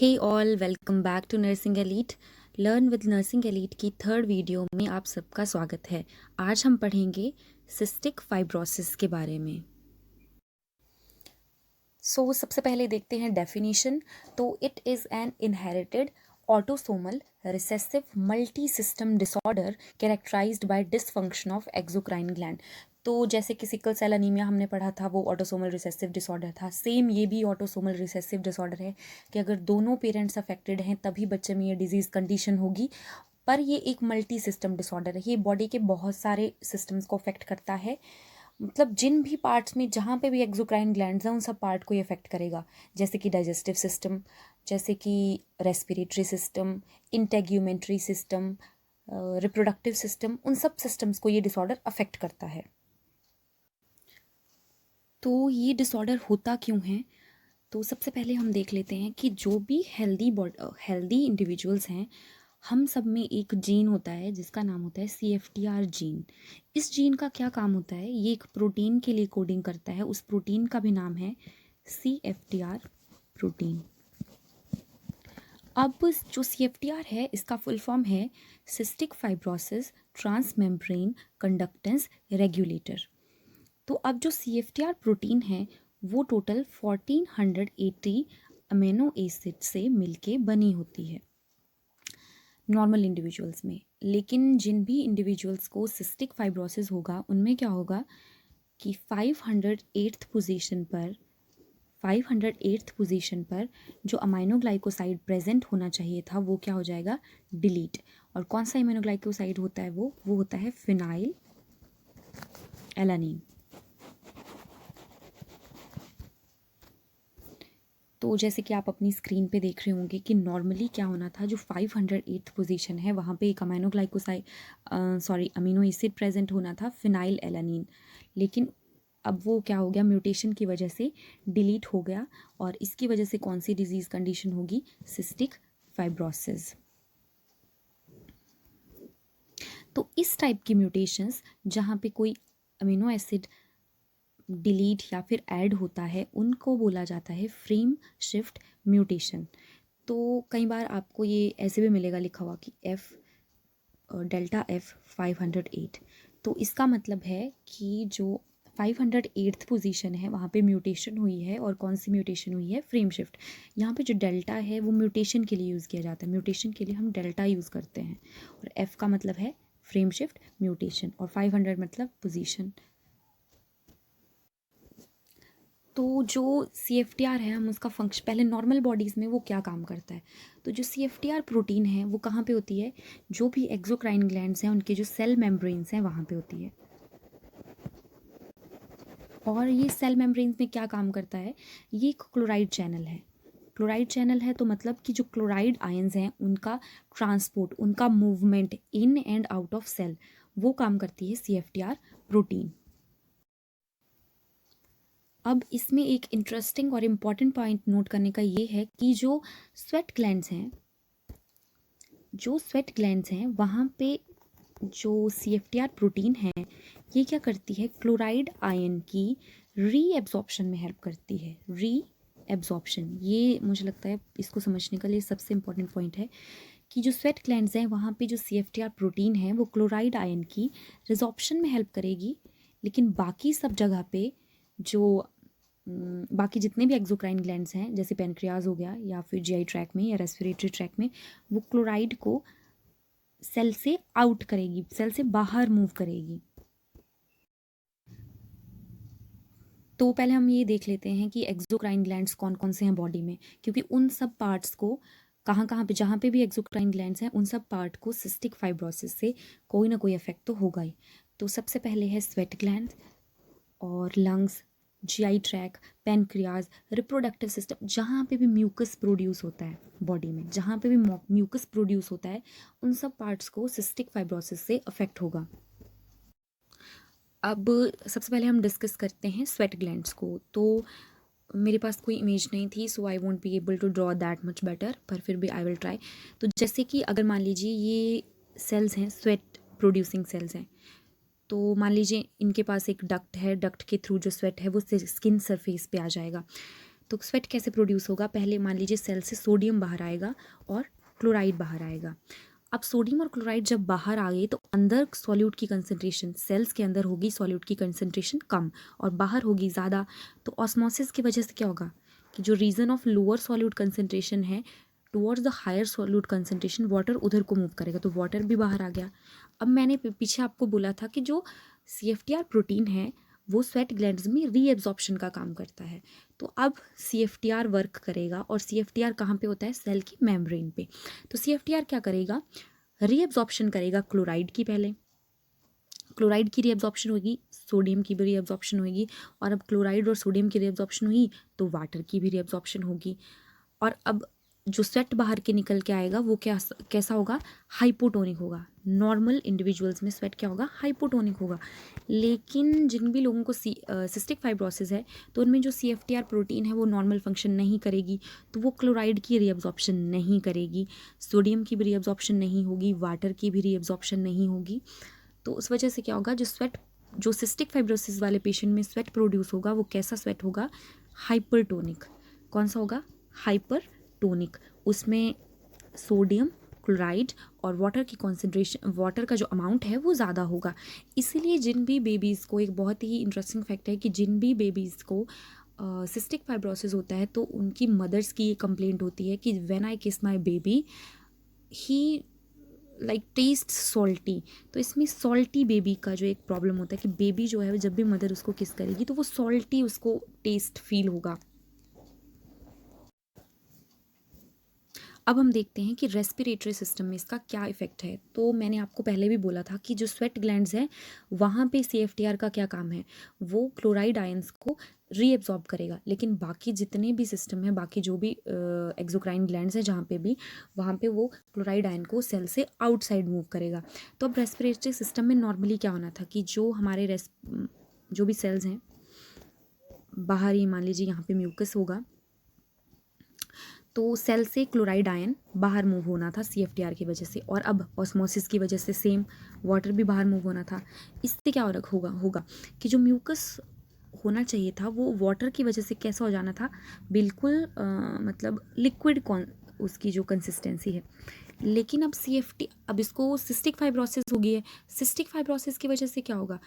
Hey all, welcome back to nursing elite. Learn with nursing elite की third video में आप सबका स्वागत है। आज हम पढ़ेंगे सिस्टिक फाइब्रोसिस के बारे में। सबसे पहले देखते हैं डेफिनेशन। तो it is an inherited autosomal recessive multi system disorder characterised by dysfunction of exocrine gland. तो जैसे कि सिकल सेल अनीमिया हमने पढ़ा था, वो ऑटोसोमल रिसेसिव डिसऑर्डर था। सेम ये भी ऑटोसोमल रिसेसिव डिसऑर्डर है कि अगर दोनों पेरेंट्स अफेक्टेड हैं तभी बच्चे में ये डिजीज़ कंडीशन होगी। पर ये एक मल्टी सिस्टम डिसऑर्डर है, ये बॉडी के बहुत सारे सिस्टम्स को अफेक्ट करता है। मतलब जिन भी पार्ट्स में जहाँ पे भी एक्सोक्राइन ग्लैंड्स हैं उन सब पार्ट को ये अफेक्ट करेगा, जैसे कि डाइजेस्टिव सिस्टम, जैसे कि respiratory system, integumentary system, reproductive system, उन सब सिस्टम्स को ये डिसऑर्डर अफेक्ट करता है। तो ये डिसऑर्डर होता क्यों है? तो सबसे पहले हम देख लेते हैं कि जो भी हेल्दी इंडिविजुअल्स हैं, हम सब में एक जीन होता है जिसका नाम होता है CFTR जीन। इस जीन का क्या काम होता है? ये एक प्रोटीन के लिए कोडिंग करता है। उस प्रोटीन का भी नाम है CFTR प्रोटीन। अब जो CFTR है, इसका फुल फॉर्म है cystic fibrosis transmembrane conductance regulator. तो अब जो CFTR प्रोटीन है वो टोटल 1480 अमीनो एसिड से मिलके बनी होती है नॉर्मल इंडिविजुअल्स में। लेकिन जिन भी इंडिविजुअल्स को सिस्टिक फाइब्रोसिस होगा उनमें क्या होगा कि 508th पोजीशन पर जो अमाइनोग्लाइकोसाइड प्रेजेंट होना चाहिए था वो क्या हो जाएगा? डिलीट। और कौन सा अमाइनोग्लाइकोसाइड होता है? वो होता है फिनाइल एलानिन। तो जैसे कि आप अपनी स्क्रीन पे देख रहे होंगे कि नॉर्मली क्या होना था, जो 508th पोजीशन है वहाँ पे एक अमीनो एसिड प्रेजेंट होना था, फिनाइल एलानिन। लेकिन अब वो क्या हो गया? म्यूटेशन की वजह से डिलीट हो गया। और इसकी वजह से कौन सी डिजीज़ कंडीशन होगी? Cystic fibrosis. तो इस टाइप की म्यूटेशंस जहाँ पे कोई अमीनो एसिड डिलीट या फिर ऐड होता है उनको बोला जाता है फ्रेम शिफ्ट म्यूटेशन। तो कई बार आपको ये ऐसे भी मिलेगा लिखा हुआ कि डेल्टा F 508। तो इसका मतलब है कि जो 508th पोजीशन है वहाँ पे म्यूटेशन हुई है। और कौन सी म्यूटेशन हुई है? Frame shift. यहाँ पे जो डेल्टा है वो म्यूटेशन के लिए यूज़ किया जाता है, म्यूटेशन के लिए हम डेल्टा यूज़ करते हैं। और F का मतलब है फ्रेम शिफ्ट म्यूटेशन, और 500 मतलब पोजीशन। तो जो CFTR है, हम उसका फंक्शन पहले नॉर्मल बॉडीज़ में वो क्या काम करता है। तो जो CFTR प्रोटीन है वो कहाँ पे होती है? जो भी एक्सोक्राइन ग्लैंड्स हैं उनके जो सेल मेम्ब्रेन्स हैं वहाँ पे होती है। और ये सेल मेम्ब्रेन्स में क्या काम करता है? ये एक क्लोराइड चैनल है। क्लोराइड चैनल है तो मतलब कि जो क्लोराइड आयंस हैं उनका ट्रांसपोर्ट, उनका movement in and out of cell, वो काम करती है CFTR प्रोटीन। अब इसमें एक इंटरेस्टिंग और इम्पॉर्टेंट पॉइंट नोट करने का ये है कि जो स्वेट ग्लैंड्स हैं वहाँ पे जो CFTR प्रोटीन है ये क्या करती है? क्लोराइड आयन की रीएब्जॉर्प्शन में हेल्प करती है। रीएब्जॉर्प्शन, ये मुझे लगता है इसको समझने के लिए सबसे इम्पॉर्टेंट पॉइंट है कि जो स्वेट ग्लैंड्स हैं वहाँ पे जो CFTR प्रोटीन है वो क्लोराइड आयन की रिजॉर्प्शन में हेल्प करेगी। लेकिन बाकी सब जगह पे जो बाकी जितने भी एक्सोक्राइन ग्लैंड्स हैं, जैसे पेनक्रियाज हो गया या फिर GI ट्रैक में या रेस्पिरेटरी ट्रैक में, वो क्लोराइड को सेल से आउट करेगी, सेल से बाहर मूव करेगी। तो पहले हम ये देख लेते हैं कि एक्सोक्राइन ग्लैंड्स कौन कौन से हैं बॉडी में, क्योंकि उन सब पार्ट्स को कहाँ कहाँ पे जहाँ पे भी एक्सोक्राइन ग्लैंड्स हैं उन सब पार्ट को सिस्टिक फाइब्रोसिस से कोई ना कोई इफेक्ट तो होगा ही। तो सबसे पहले है स्वेट ग्लैंड और lungs, GI track, pancreas, reproductive system. जहाँ पे भी म्यूकस प्रोड्यूस होता है बॉडी में, जहाँ पे भी म्यूकस प्रोड्यूस होता है उन सब पार्ट्स को सिस्टिक फाइब्रोसिस से अफेक्ट होगा। अब सबसे पहले हम डिस्कस करते हैं स्वेट ग्लैंड्स को। तो मेरे पास कोई इमेज नहीं थी, so I won't be able to draw that much better, पर फिर भी आई विल ट्राई। तो जैसे कि अगर मान लीजिए ये सेल्स हैं, स्वेट प्रोड्यूसिंग सेल्स हैं, तो मान लीजिए इनके पास एक डक्ट है, डक्ट के थ्रू जो स्वेट है वो स्किन सरफेस पे आ जाएगा। तो स्वेट कैसे प्रोड्यूस होगा, पहले मान लीजिए सेल से सोडियम बाहर आएगा और क्लोराइड बाहर आएगा। अब सोडियम और क्लोराइड जब बाहर आ गए तो अंदर सॉल्यूट की कंसंट्रेशन, सेल्स के अंदर होगी सॉल्यूट की कंसंट्रेशन कम और बाहर होगी ज़्यादा। तो ऑस्मोसिस की वजह से क्या होगा कि जो reason of lower solute concentration है towards the higher solute concentration, water उधर को मूव करेगा, तो वाटर भी बाहर आ गया। अब मैंने पीछे आपको बोला था कि जो CFTR प्रोटीन है वो स्वेट ग्लैंड्स में रीएब्जॉर्प्शन का काम करता है। तो अब CFTR वर्क करेगा और CFTR कहाँ पे होता है, सेल की मेम्ब्रेन पे। तो CFTR क्या करेगा, रीएब्जॉर्प्शन करेगा क्लोराइड की, पहले क्लोराइड की रीएब्जॉर्प्शन होगी, सोडियम की भी रीएब्जॉर्प्शन होगी, और अब क्लोराइड और सोडियम की रीएब्जॉर्प्शन हुई तो वाटर की भी रीएब्जॉर्प्शन होगी। और अब जो स्वेट बाहर के निकल के आएगा वो कैसा होगा, हाइपोटोनिक होगा। नॉर्मल इंडिविजुअल्स में स्वेट क्या होगा, हाइपोटोनिक होगा। लेकिन जिन भी लोगों को सिस्टिक फाइब्रोसिस है तो उनमें जो CFTR प्रोटीन है वो नॉर्मल फंक्शन नहीं करेगी, तो वो क्लोराइड की रीअब्जॉर्प्शन नहीं करेगी, सोडियम की भी रीअब्जॉर्प्शन नहीं होगी, वाटर की भी रीअब्जॉर्प्शन नहीं होगी। तो उस वजह से क्या होगा, जो सिस्टिक फाइब्रोसिस वाले पेशेंट में स्वेट प्रोड्यूस होगा वो कैसा स्वेट होगा, हाइपरटोनिक। कौन सा होगा, हाइपरटोनिक। उसमें सोडियम, क्लोराइड और वाटर की कॉन्सेंट्रेशन, वाटर का जो अमाउंट है वो ज़्यादा होगा। इसीलिए जिन भी बेबीज़ को, एक बहुत ही इंटरेस्टिंग फैक्ट है कि जिन भी बेबीज़ को सिस्टिक फाइब्रोसिस होता है तो उनकी मदर्स की ये कंप्लेंट होती है कि when I kiss my baby he like taste salty. तो इसमें सॉल्टी बेबी का जो एक प्रॉब्लम होता है कि बेबी जो है जब भी मदर उसको किस करेगी तो वो सॉल्टी उसको टेस्ट फील होगा। अब हम देखते हैं कि रेस्पिरेटरी सिस्टम में इसका क्या इफेक्ट है। तो मैंने आपको पहले भी बोला था कि जो स्वेट ग्लैंड्स हैं वहाँ पे CFTR का क्या काम है, वो क्लोराइड आयंस को रीएब्जॉर्ब करेगा। लेकिन बाकी जितने भी सिस्टम है, बाकी जो भी एक्सोक्राइन ग्लैंड्स हैं जहाँ पे भी, वहाँ पे वो क्लोराइड आयन को सेल से आउटसाइड मूव करेगा। तो अब रेस्पिरेटरी सिस्टम में नॉर्मली क्या होना था कि जो हमारे जो भी सेल्स हैं बाहर ही, मान लीजिए यहाँ पे म्यूकस होगा तो सेल से क्लोराइड आयन बाहर मूव होना था CFTR की वजह से, और अब ऑस्मोसिस की वजह से सेम वाटर भी बाहर मूव होना था। इससे क्या होगा कि जो म्यूकस होना चाहिए था वो वाटर की वजह से कैसा हो जाना था, बिल्कुल मतलब लिक्विड उसकी जो कंसिस्टेंसी है। लेकिन अब इसको सिस्टिक फाइब्रोसिस हो गई है। सिस्टिक फाइब्रोसिस की वजह से क्या होगा,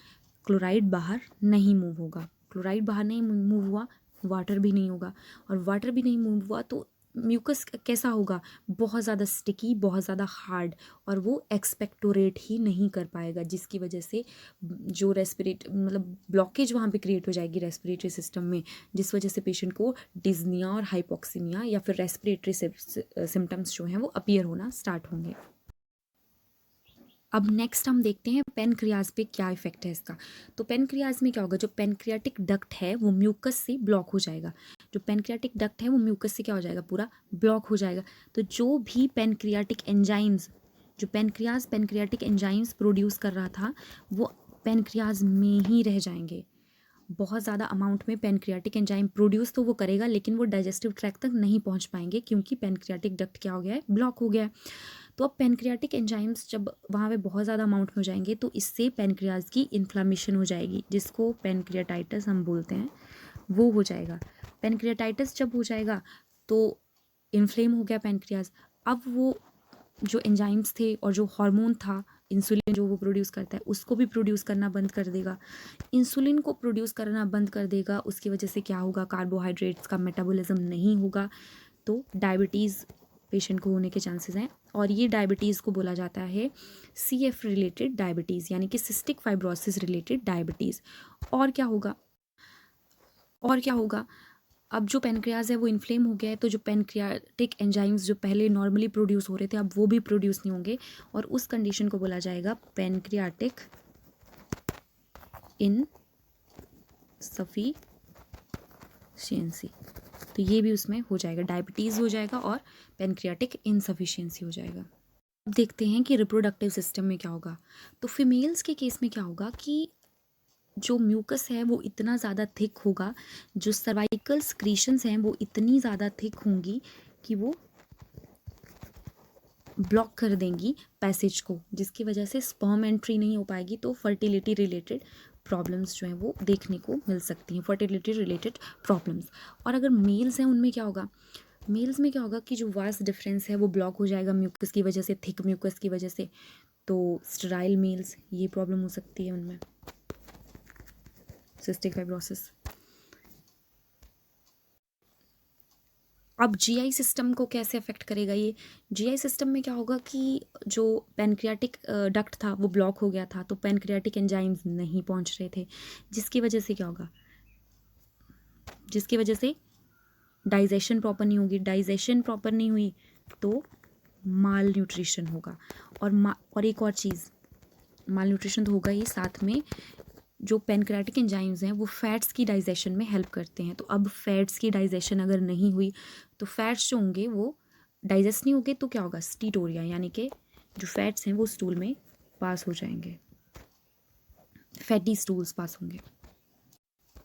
क्लोराइड बाहर नहीं मूव होगा, क्लोराइड बाहर नहीं मूव हुआ, वाटर भी नहीं होगा, और वाटर भी नहीं मूव हुआ तो म्यूकस कैसा होगा, बहुत ज़्यादा स्टिकी, बहुत ज़्यादा हार्ड, और वो एक्सपेक्टोरेट ही नहीं कर पाएगा, जिसकी वजह से जो मतलब ब्लॉकेज वहाँ पे क्रिएट हो जाएगी रेस्पिरेटरी सिस्टम में, जिस वजह से पेशेंट को डिज्निया और हाइपोक्सीमिया या फिर रेस्पिरेटरी सिम्टम्स जो हैं वो अपीयर होना स्टार्ट होंगे। अब नेक्स्ट हम देखते हैं पेनक्रियाज पे क्या इफेक्ट है इसका। तो पेनक्रियाज में क्या होगा, जो पेनक्रियाटिक डक्ट है वो म्यूकस से ब्लॉक हो जाएगा। जो पेनक्रियाटिक डक्ट है वो म्यूकस से क्या हो जाएगा, पूरा ब्लॉक हो जाएगा। तो जो भी पेनक्रियाटिक एंजाइम्स, जो पेनक्रियाटिक एंजाइम्स प्रोड्यूस कर रहा था वो पेनक्रियाज में ही रह जाएंगे। बहुत ज़्यादा अमाउंट में पेनक्रियाटिक एंजाइम प्रोड्यूस तो वो करेगा लेकिन वो डाइजेस्टिव ट्रैक्ट तक नहीं पहुंच पाएंगे क्योंकि पेनक्रियाटिक डक्ट क्या हो गया है, ब्लॉक हो गया है। तो अब पेनक्रियाटिक एंजाइम्स जब वहाँ पे बहुत ज़्यादा अमाउंट में हो जाएंगे तो इससे पेनक्रियाज की इन्फ्लामेशन हो जाएगी, जिसको पेनक्रियाटाइटिस हम बोलते हैं, वो हो जाएगा। पेनक्रियाटाइटिस जब हो जाएगा तो इन्फ्लेम हो गया पेनक्रियाज। अब वो जो एंजाइम्स थे और जो हार्मोन था इंसुलिन जो वो प्रोड्यूस करता है उसको भी प्रोड्यूस करना बंद कर देगा। इंसुलिन को प्रोड्यूस करना बंद कर देगा, उसकी वजह से क्या होगा, कार्बोहाइड्रेट्स का मेटाबॉलिज्म नहीं होगा, तो डायबिटीज़ पेशेंट को होने के चांसेस हैं। और ये डायबिटीज़ को बोला जाता है CF रिलेटेड डायबिटीज़, यानी कि सिस्टिक फाइब्रोसिस रिलेटेड डायबिटीज़। और क्या होगा, अब जो पेनक्रियाज है वो इन्फ्लेम हो गया है, तो जो पेनक्रियाटिक एंजाइम्स जो पहले नॉर्मली प्रोड्यूस हो रहे थे अब वो भी प्रोड्यूस नहीं होंगे, और उस कंडीशन को बोला जाएगा पेनक्रियाटिक इनसफिशिएंसी। तो ये भी उसमें हो जाएगा, डायबिटीज़ हो जाएगा और पेनक्रियाटिक इनसफिशिएंसी हो जाएगा। अब देखते हैं कि रिप्रोडक्टिव सिस्टम में क्या होगा। तो फीमेल्स के केस में क्या होगा कि जो म्यूकस है वो इतना ज़्यादा थिक होगा, जो सर्वाइकल स्क्रीशंस हैं वो इतनी ज़्यादा थिक होंगी कि वो ब्लॉक कर देंगी पैसेज को, जिसकी वजह से स्पर्म एंट्री नहीं हो पाएगी, तो फर्टिलिटी रिलेटेड प्रॉब्लम्स जो हैं वो देखने को मिल सकती हैं, फर्टिलिटी रिलेटेड प्रॉब्लम्स। और अगर मेल्स हैं उनमें क्या होगा, मेल्स में क्या होगा कि जो वास्ट डिफरेंस है वो ब्लॉक हो जाएगा म्यूकस की वजह से, थिक म्यूकस की वजह से। तो स्टेराइल मेल्स, ये प्रॉब्लम हो सकती है उनमें, सिस्टिक फाइब्रोसिस। अब जीआई सिस्टम को कैसे अफेक्ट करेगा ये? जीआई सिस्टम में क्या होगा कि जो पैनक्रियाटिक डक्ट था वो ब्लॉक हो गया था, तो पैनक्रियाटिक एंजाइम्स नहीं पहुंच रहे थे, जिसकी वजह से क्या होगा, जिसकी वजह से डाइजेशन प्रॉपर नहीं होगी। डाइजेशन प्रॉपर नहीं हुई तो माल न्यूट्रिशन होगा। और एक और चीज़, माल न्यूट्रिशन तो होगा ही, साथ में जो पैनक्रियाटिक एंजाइम्स हैं वो फैट्स की डाइजेशन में हेल्प करते हैं। तो अब फैट्स की डाइजेशन अगर नहीं हुई तो फैट्स जो होंगे वो डाइजेस्ट नहीं होंगे, तो क्या होगा, स्टीटोरिया, यानी कि जो फैट्स हैं वो स्टूल में पास हो जाएंगे, फैटी स्टूल्स पास होंगे।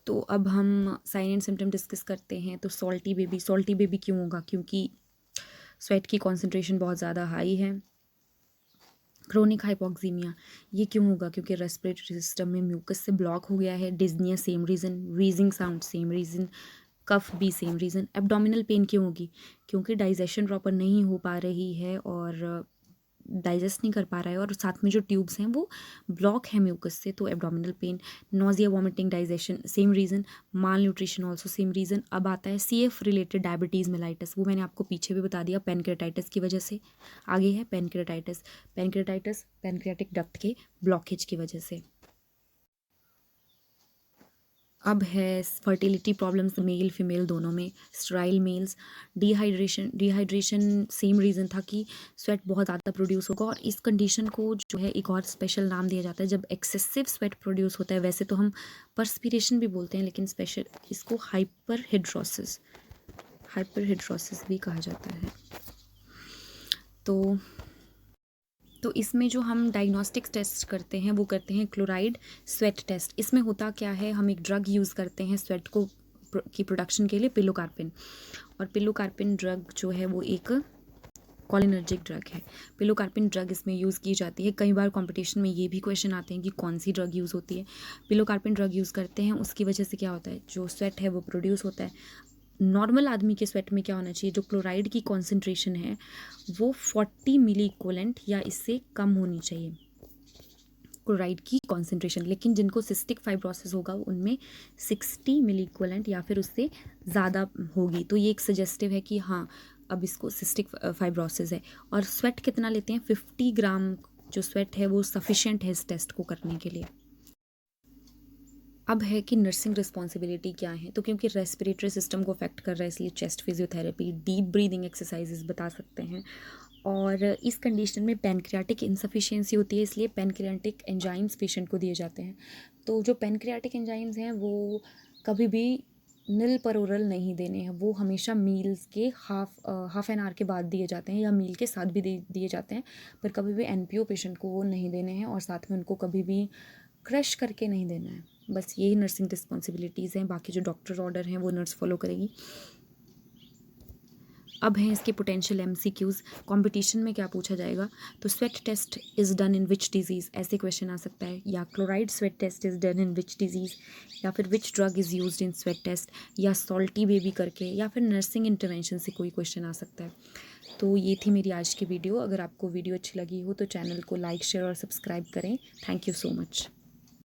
तो अब हम साइन एंड सिम्टम डिस्कस करते हैं। तो सॉल्टी बेबी, सॉल्टी बेबी क्यों होगा, क्योंकि स्वेट की कॉन्सेंट्रेशन बहुत ज़्यादा हाई है। क्रोनिक हाइपोक्सीमिया, ये क्यों होगा, क्योंकि रेस्पिरेटरी सिस्टम में म्यूकस से ब्लॉक हो गया है। Dyspnea same reason, wheezing sound same reason, cough भी सेम रीज़न। एब्डोमिनल पेन क्यों होगी, क्योंकि डाइजेशन प्रॉपर नहीं हो पा रही है और डाइजेस्ट नहीं कर पा रहा है, और साथ में जो ट्यूब्स हैं वो ब्लॉक है म्यूकस से, तो abdominal pain. Nausea, vomiting, digestion same reason. Malnutrition also same reason. अब आता है CF रिलेटेड डायबिटीज़ मेलाइटिस, वो मैंने आपको पीछे भी बता दिया, पैनक्रेटाइटिस की वजह से। आगे है पैनक्रेटाइटिस, पैनक्रेटाइटिस पैनक्रियाटिक डक्ट के ब्लॉकेज की वजह से। अब है फर्टिलिटी प्रॉब्लम्स मेल फीमेल दोनों में, sterile males. Dehydration, dehydration same reason था कि स्वेट बहुत ज़्यादा प्रोड्यूस होगा, और इस कंडीशन को जो है एक और स्पेशल नाम दिया जाता है जब एक्सेसिव स्वेट प्रोड्यूस होता है। वैसे तो हम पर्स्पिरेशन भी बोलते हैं, लेकिन स्पेशल इसको हाइपरहिड्रोसिस, हाइपरहिड्रोसिस भी कहा जाता है। तो इसमें जो हम डायग्नोस्टिक टेस्ट करते हैं वो करते हैं क्लोराइड स्वेट टेस्ट। इसमें होता क्या है, हम एक ड्रग यूज़ करते हैं स्वेट को की प्रोडक्शन के लिए, पिलोकार्पिन। और पिलोकार्पिन ड्रग जो है वो एक कॉलिनर्जिक ड्रग है। पिलोकार्पिन ड्रग इसमें यूज़ की जाती है। कई बार कंपटीशन में ये भी क्वेश्चन आते हैं कि कौन सी ड्रग यूज़ होती है। पिलोकार्पिन ड्रग यूज़ करते हैं, उसकी वजह से क्या होता है, जो स्वेट है वो प्रोड्यूस होता है। नॉर्मल आदमी के स्वेट में क्या होना चाहिए, जो क्लोराइड की कॉन्सेंट्रेशन है वो 40 मिली इक्वलेंट या इससे कम होनी चाहिए क्लोराइड की कॉन्सेंट्रेशन। लेकिन जिनको सिस्टिक फाइब्रोसिस होगा उनमें 60 मिली इक्वलेंट या फिर उससे ज़्यादा होगी। तो ये एक सजेस्टिव है कि हाँ अब इसको सिस्टिक फाइब्रोसिस है। और स्वेट कितना लेते हैं, 50 ग्राम जो स्वेट है वो सफिशिएंट है इस टेस्ट को करने के लिए। अब है कि नर्सिंग रिस्पॉन्सिबिलिटी क्या है। तो क्योंकि रेस्पिरेटरी सिस्टम को अफेक्ट कर रहा है इसलिए chest physiotherapy, deep breathing exercises बता सकते हैं। और इस कंडीशन में पैनक्रियाटिक इनसफिशिएंसी होती है, इसलिए पैनक्रियाटिक एंजाइम्स पेशेंट को दिए जाते हैं। तो जो पैनक्रियाटिक एंजाइम्स हैं वो कभी भी निल पर ओरल नहीं देने हैं, वो हमेशा मील्स के हाफ एन आवर के बाद दिए जाते हैं, या मील के साथ भी दिए जाते हैं। पर कभी भी NPO पेशेंट को वो नहीं देने हैं, और साथ में उनको कभी भी क्रश करके नहीं देना है। बस यही नर्सिंग रिस्पॉन्सिबिलिटीज़ हैं, बाकी जो डॉक्टर ऑर्डर हैं वो नर्स फॉलो करेगी। अब हैं इसके पोटेंशियल MCQs। कंपटीशन में क्या पूछा जाएगा, तो sweat test is done in which disease, ऐसे क्वेश्चन आ सकता है। या chloride sweat test is done in which disease, या फिर which drug is used in sweat test, या सॉल्टी बेबी करके, या फिर नर्सिंग इंटरवेंशन से कोई क्वेश्चन आ सकता है। तो ये थी मेरी आज की वीडियो। अगर आपको वीडियो अच्छी लगी हो तो चैनल को लाइक, शेयर और सब्सक्राइब करें। Thank you so much.